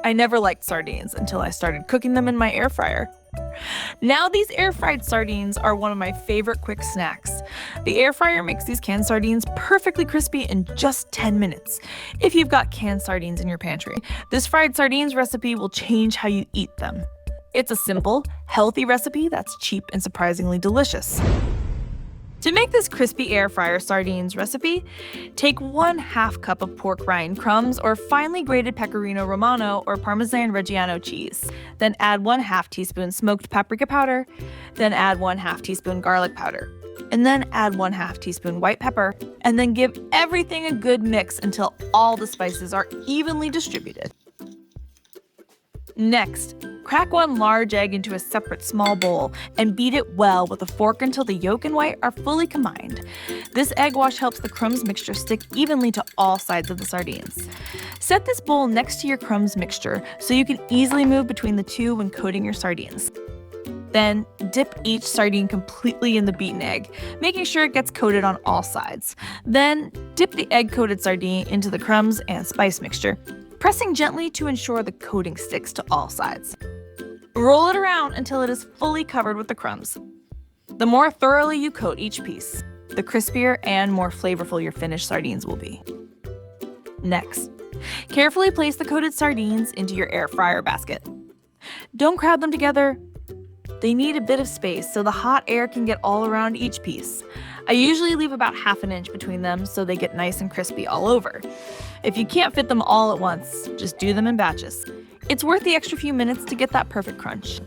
I never liked sardines until I started cooking them in my air fryer. Now these air-fried sardines are one of my favorite quick snacks. The air fryer makes these canned sardines perfectly crispy in just 10 minutes. If you've got canned sardines in your pantry, this fried sardines recipe will change how you eat them. It's a simple, healthy recipe that's cheap and surprisingly delicious. To make this crispy air fryer sardines recipe, take 1/2 cup of pork rind crumbs or finely grated pecorino romano or Parmesan Reggiano cheese. Then add 1/2 teaspoon smoked paprika powder. Then add 1/2 teaspoon garlic powder. And then add 1/2 teaspoon white pepper. And then give everything a good mix until all the spices are evenly distributed. Next, crack 1 large egg into a separate small bowl and beat it well with a fork until the yolk and white are fully combined. This egg wash helps the crumbs mixture stick evenly to all sides of the sardines. Set this bowl next to your crumbs mixture so you can easily move between the two when coating your sardines. Then, dip each sardine completely in the beaten egg, making sure it gets coated on all sides. Then, dip the egg-coated sardine into the crumbs and spice mixture, pressing gently to ensure the coating sticks to all sides. Roll it around until it is fully covered with the crumbs. The more thoroughly you coat each piece, the crispier and more flavorful your finished sardines will be. Next, carefully place the coated sardines into your air fryer basket. Don't crowd them together. They need a bit of space so the hot air can get all around each piece. I usually leave about 1/2 inch between them so they get nice and crispy all over. If you can't fit them all at once, just do them in batches. It's worth the extra few minutes to get that perfect crunch.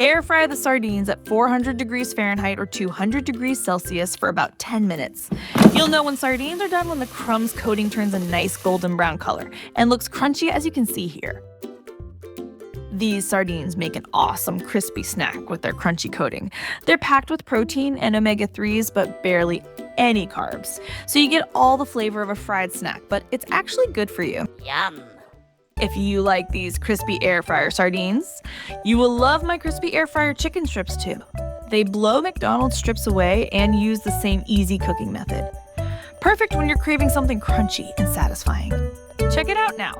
Air fry the sardines at 400 degrees Fahrenheit or 200 degrees Celsius for about 10 minutes. You'll know when sardines are done when the crumbs coating turns a nice golden brown color and looks crunchy as you can see here. These sardines make an awesome crispy snack with their crunchy coating. They're packed with protein and omega-3s, but barely any carbs. So you get all the flavor of a fried snack, but it's actually good for you. Yum. If you like these crispy air fryer sardines, you will love my crispy air fryer chicken strips too. They blow McDonald's strips away and use the same easy cooking method. Perfect when you're craving something crunchy and satisfying. Check it out now.